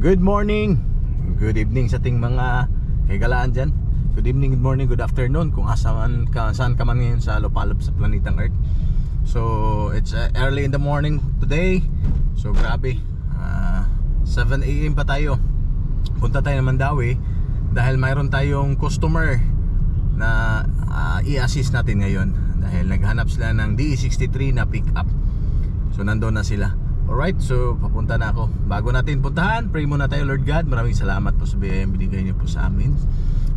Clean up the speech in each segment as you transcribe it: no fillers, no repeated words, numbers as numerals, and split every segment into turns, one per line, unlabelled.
Good morning, good evening sa ating mga kaigalaan dyan. Good evening, good morning, good afternoon kung saan ka man ngayon sa lupalop sa planetang Earth. So it's early in the morning today. So grabe, 7 AM pa tayo. Punta tayo ng Mandawi dahil mayroon tayong customer na i-assist natin ngayon dahil naghanap sila ng DE63 na pick up. So nandoon na sila. Alright, so papunta na ako. Bago natin puntahan, pray muna tayo. Lord God, maraming salamat po sa biyayang binigay niyo po sa amin,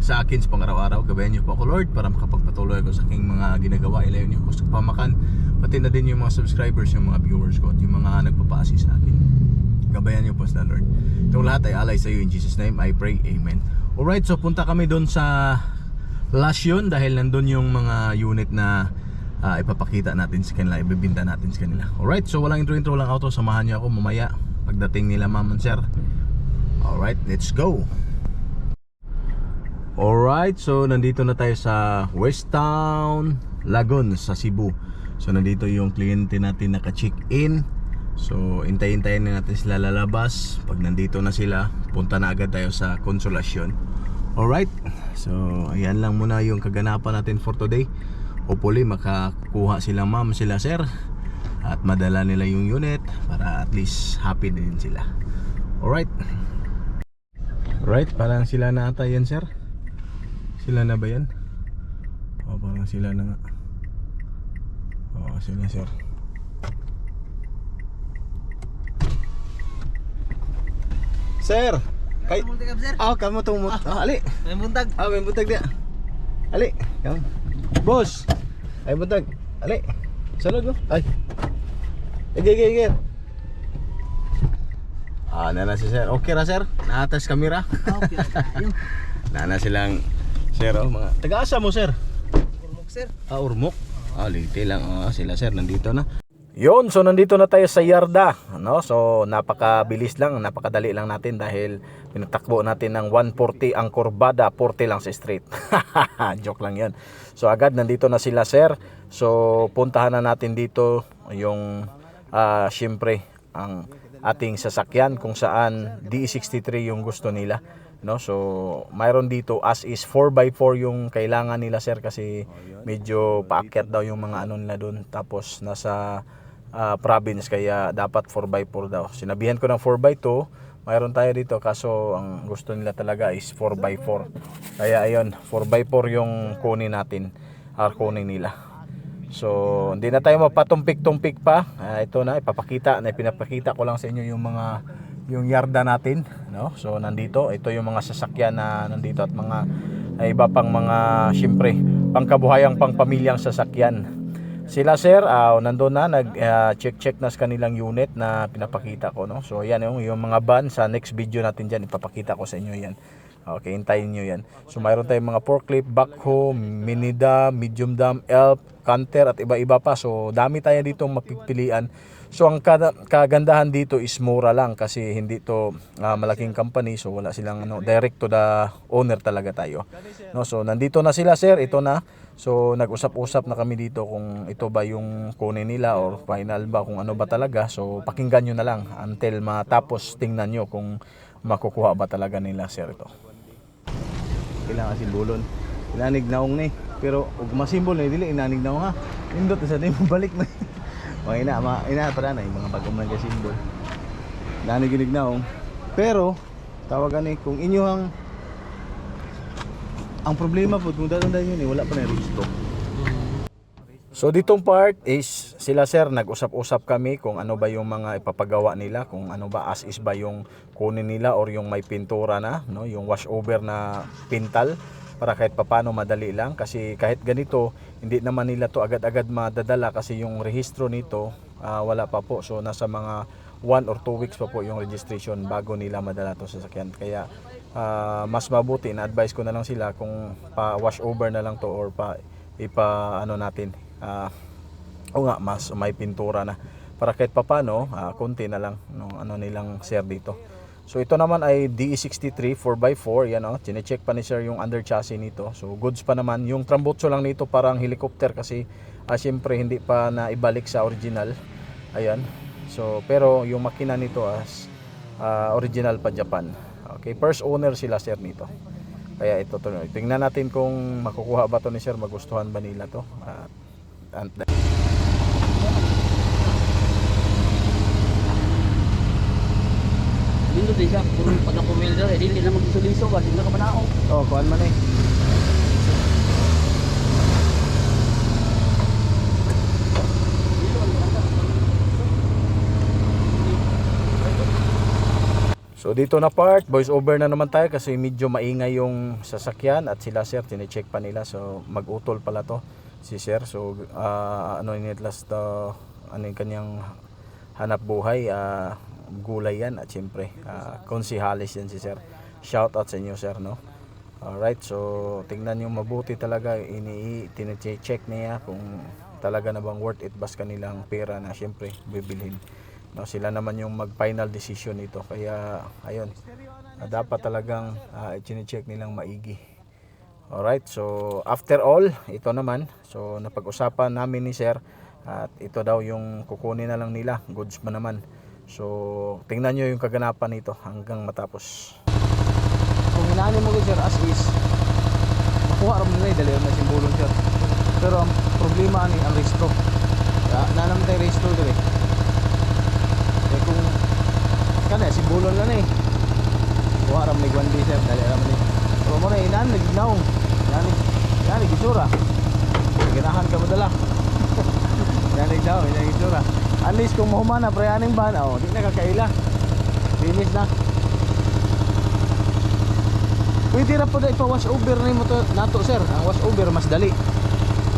sa akin sa pang-araw-araw. Gabayan niyo po ako, Lord, para makapagpatuloy ako sa aking mga ginagawa. Ilayo niyo ko sa pamakan, pati na din yung mga subscribers, yung mga viewers ko, at yung mga nagpapa-assist sa akin. Gabayan niyo po sa Lord. Itong lahat ay alay sa iyo. In Jesus' name I pray, Amen. Alright, so punta kami doon sa Lasyon dahil nandun yung mga unit na ipapakita natin sa kanila, ibibinta natin sa kanila. Alright, so walang intro lang auto. Samahan niyo ako mamaya pagdating nila ma'am and sir. Alright, let's go. Alright, so nandito na tayo sa West Town, Lagun sa Cebu. So nandito yung kliyente natin naka-check in. So hintayin na natin sila lalabas. Pag nandito na sila, punta na agad tayo sa Consolacion. Alright, so ayan lang muna yung kaganapan natin for today. Hopefully makakuha sila ma'am, sila sir, at madala nila yung unit para at least happy din sila. Alright. Alright, parang sila na ata yan sir. Sila na ba yan? O parang sila na nga. O sila sir. Sir! Kay... kamu tumut. Ali.
May buntag.
May buntag dia. Ali, kamu. Boss. Ay buntag. Ali. Salod mo. Ay. Ige. Nana si sir. Okay ra sir? Naatas kamera.
Okay na tayo.
Nana silang sir mga. Taga-asa mo sir?
Urmok sir.
Urmok. Liti lang. Sila sir nandito na. Yon, so nandito na tayo sa yarda, no? So napakabilis lang, napakadali lang natin dahil pinatakbo natin ng 140 ang kurbada, 40 lang sa street. Joke lang 'yon. So agad nandito na sila sir. So puntahan na natin dito yung syempre ang ating sasakyan kung saan DE63 yung gusto nila, no? So mayroon dito as is 4x4 yung kailangan nila sir kasi medyo paakyat daw yung mga ano nila doon, tapos nasa province kaya dapat 4x4 daw. Sinabihan ko ng 4x2, mayroon tayo dito kaso ang gusto nila talaga is 4x4. Kaya ayun, 4x4 yung kunin natin, kunin nila. So hindi na tayo mapatumpik-tumpik pa. Ito na pinapakita ko lang sa inyo yung yarda natin, no? So nandito, ito yung mga sasakyan na nandito at mga iba pang mga syempre pangkabuhayang pangpamilyang sasakyan. Sila sir, nandun na, nag-check na sa kanilang unit na pinapakita ko, no? So yan yung mga van, sa next video natin dyan, ipapakita ko sa inyo yan. Okay, hintayin nyo yan. So mayroon tayong mga forklift, backhoe, mini dam, medium dam, elf, canter at iba-iba pa. So dami tayo dito mapipilian. So ang kagandahan dito is mura lang kasi hindi to malaking company, so wala silang direct to the owner talaga tayo, no? So nandito na sila sir, ito na. So nag-usap-usap na kami dito kung ito ba yung kunin nila or final ba, kung ano ba talaga. So pakinggan nyo na lang until matapos, tingnan nyo kung makukuha ba talaga nila sir ito. Kailangan simbulon, inanig naong ni, pero ug masimbol na dili inanig naong ha. Indot sa din balik na. Mga ina para na mga bagong mga simbol. Inanig naong. Pero tawagan ni kung inyo ang problema po kung dadaan yun wala pa na restock. So ditong part is sila sir nag-usap-usap kami kung ano ba yung mga ipapagawa nila, kung ano ba as is ba yung kunin nila or yung may pintura na, no, yung wash over na pintal, para kahit papano madali lang kasi kahit ganito hindi naman nila to agad-agad madadala kasi yung rehistro nito wala pa po. So nasa mga 1 or 2 weeks pa po yung registration bago nila madala to sa sasakyan. Kaya mas mabuti na advice ko na lang sila kung pa wash over na lang to or ano natin mas may pintura na para kahit papano konti na lang ano nilang share dito. So ito naman ay DE63 4x4, yan chine-check pa ni sir yung under chassis nito. So goods pa naman, yung trambutso lang nito parang helicopter kasi syempre hindi pa naibalik sa original. Ayan. So pero yung makina nito original pa Japan. Okay, first owner sila sir nito. Kaya ito to. Tingnan natin kung makukuha ba to ni sir, magustuhan ba nila to.
Dito din siya, kung pag nakumilder, eh, dili na mag-isuliso ba, dili na ka manao.
Oh, kuan man eh. So dito na part, voice over na naman tayo kasi medyo maingay yung sasakyan at sila sir, tine-check pa nila. So mag-utol pala to si sir. So ano yun last ano yung kanyang hanap buhay, gulay yan at siyempre konsihalis yan si sir. Shout out sa inyo sir, no? Alright, so tingnan nyo mabuti talaga, tine-check niya kung talaga na bang worth it bas kanilang pera na siyempre bibilhin. No, sila naman yung mag-final decision nito. Kaya ayun, dapat talagang i-check nilang maigi. Alright, so after all, ito naman. So napag-usapan namin ni sir at ito daw yung kukunin na lang nila. Goods pa naman. So tingnan nyo yung kaganapan nito hanggang matapos.
Kung hinaanin mo sir as is, makuha rin nila dali na simbolon sir. Pero ang problema ni ang restro. Nanam tayo restro dito eh. Kaya kung kana simbolon lang eh. Kuha rin ni Gwandi sir dali naman eh. Pero mo na hinaan naginaw. Yan gisura. Ginahan ka madala. Yan daw, yan gisura. At least kung mahumana preyaning ban, di na kakaila. Finish na. Pwede ra po na ipa-wash over ni mo to nato sir. Ang wash over mas dali.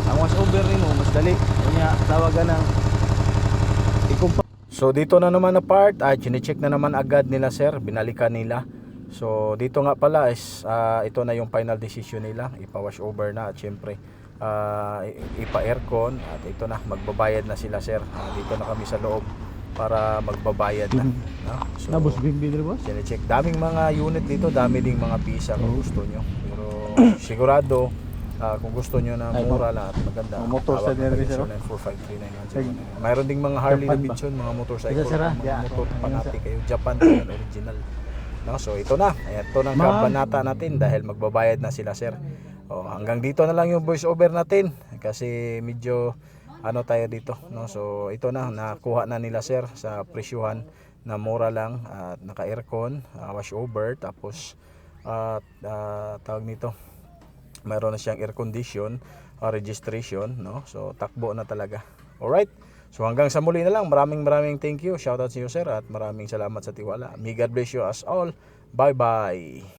Ang wash over ni mo mas dali. Kanya tawagan ng
So dito na naman na part, chine-check na naman agad nila sir, binalikan nila. So dito nga pala is ito na yung final decision nila, ipa-wash over na at syempre ipa-aircon at ito na magbabayad na sila sir. Dito na kami sa loob para magbabayad na. No? So,
Nabos bimbi diri boss.
check. Daming mga unit dito, dami ding mga pisa kung gusto nyo. Pero sigurado kung gusto nyo na mura lang at maganda.
Mga motor sa nila, sir.
4539. Mayroon ding mga Harley
Japan ba?
Davidson, mga motorcycle,
Isa, sir,
mga motor panati kayo. Japan yan, original. No, so ito na. Ito na ang kabanata natin dahil magbabayad na sila sir. Hanggang dito na lang yung voice over natin kasi medyo ano tayo dito, no? So ito na, nakuha na nila sir sa presyuhan na mura lang at naka-aircon, wash over, tapos tawag nito, mayroon na siyang air condition, registration, no? So takbo na talaga. Alright, so hanggang sa muli na lang, maraming thank you, shout out sa iyo sir at maraming salamat sa tiwala. May God bless you as all. Bye bye.